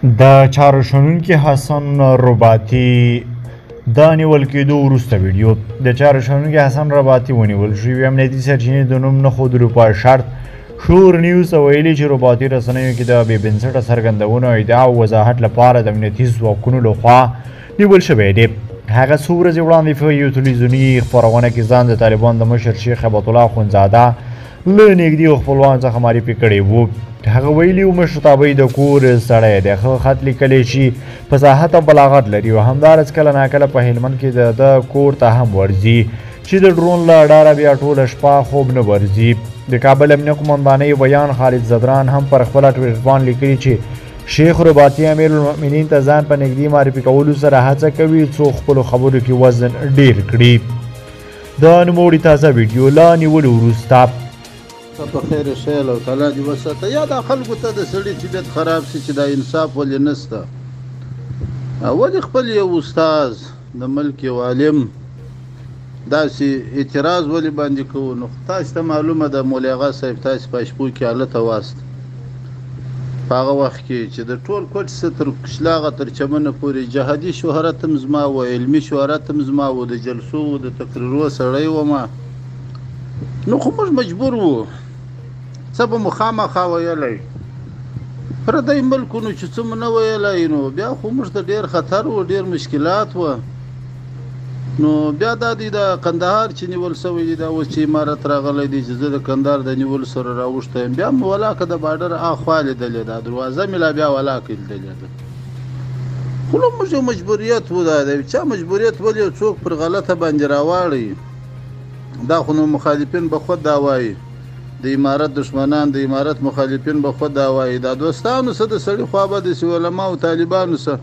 د چارشنونکي حسن رباطي د نیول کېدو وروسته ویډیو د چارشنونکي حسن رباطي ونیول شوي امنیتي سرچینې د نوم نه ښودلو په شرط شور نیوز ته ویلي چې رباطي رسنیو کې د بې بنسټه څرګندونو ادعا او وضاحت لپاره د امنیتي ځواکونو لخوا نیول شوی دی. هغه څو ورځې وړاندې په یو تلویزیوني خپرونه کې ځان د طالبان د مشر شیخ هیبت الله اخندزاده له نږدې خپلوانو څخه معرفي کړی و. هغه ویلي و مشرتابه د کور سړی دی، ښه خط لیکلی چې فصاحت او بلاغت لري او همداراز کله ناکله په هلمند کې د کور ته هم ورځي چې د ډرون له ډاره بیا ټوله شپه خوب نه ورځي. د کابل امنیه قمندانۍ بیان خالد زدران هم پر خپله ټویټر باندې لیکلي چې شیخ رباطي امیر المؤمنین ته ځان په نږدې معرفي کولو سره هڅه کوي څو خپلو خبرو کې وزن ډیر کړي. د نوموړي تازه ویډیو لا نیولو وروسته په خیر شه الله تعالی دې وساته. یا د خلکو ته د سړي طبیعت خراب شي چې دا انصاف ولې نشته. ولې خپل یو استاز د ملک یو عالم داسې اعتراض ولې باندې کوو؟ نو تاسو ته معلومه ده مولی اغا صاحب تاسو په شپو کې هلته واست په هغه وخت کې چې د ټول کوټ څه تر کشلاغه تر چمنه پورې جهادي شهرت هم زما و، علمي شهرت هم زما و، د جلسو د تقریرو سړی ومه. نو خو موږ مجبور وو څه به مو خامخا ویلی. پردی ملکونو چې څه مو نه ویلی نو بیا خو موږ ته ډېر خطر و، ډېر مشکلات وه. نو بیا دا دی د کندهار چې نیول سوی دی، دا اوس چې امارت راغلی دی چې زه د کندهار د نیول سره راوښتی یم، بیا مې ولاکه د باډر اخوا لیدلې ده، دروازه مې لا بیا ولاکه لیدلې ده. خو نو موږ یو مجبوریت و، دا دی چا مجبوریت ولې یو څوک پر غلطه باندې راواړي. دا خو نو مخالفین به خود دا وایي، د امارت دشمنان د امارت مخالفین به خود دا وایي. دا دوستانو سه د سړي خوا به داسې علما او طالبانو سه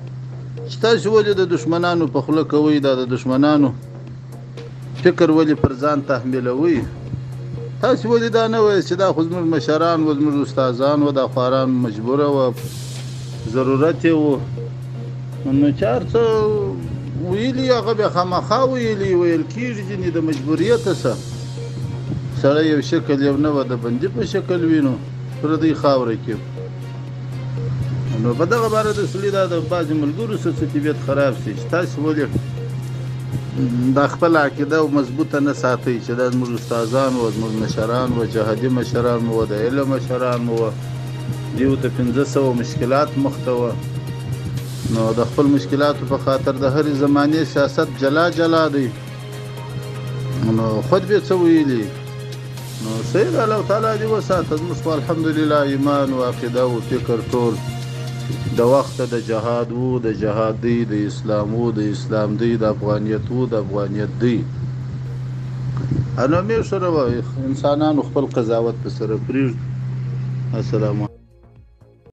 چې تاسو ولې د دشمنانو په خوله کوئ، دا د دشمنانو فکر ولې پر ځان تحمیلوئ؟ تاسو ولې دا نه وایئ چې دا خو زموږ مشران و، زموږ استادان و، دا خواران مجبوره وه، ضرورت یې و. نو چې هر څه ویلي هغه بیا خامخا ویلي، ویل کېږي ځینې د مجبوریته څه سړی یو شکل یو نه وه د بندي په شکل وینو پردۍ خاوره کې. نو په دغه باره د سړي دا د بعضې ملګرو سره څه طبیعت خراب شي چې تاسو ولې دا خپله عقیده او مضبوطه نه ساتئ چې دا زموږ استادان وه، زموږ مشران وه، جهادي مشران مو وه، د علم مشران مو وه، دیو ته 500 مشکلات مخ ته وه. نو د خپل مشکلاتو په خاطر د هرې زمانې سیاست جلا جلا دی. نو خود به څه ویلي. نو صحیح ده، الله تعالی دې وساته. زموږ خو الحمدلله ایمان و عقیده او فکر ټول د وخته د جهاد و، د جهاد دی، د اسلام و، د اسلام دی، د افغانیت و، د افغانیت دی. نو مې سره انسانانو خپل قضاوت په سره پرېږدو. السلام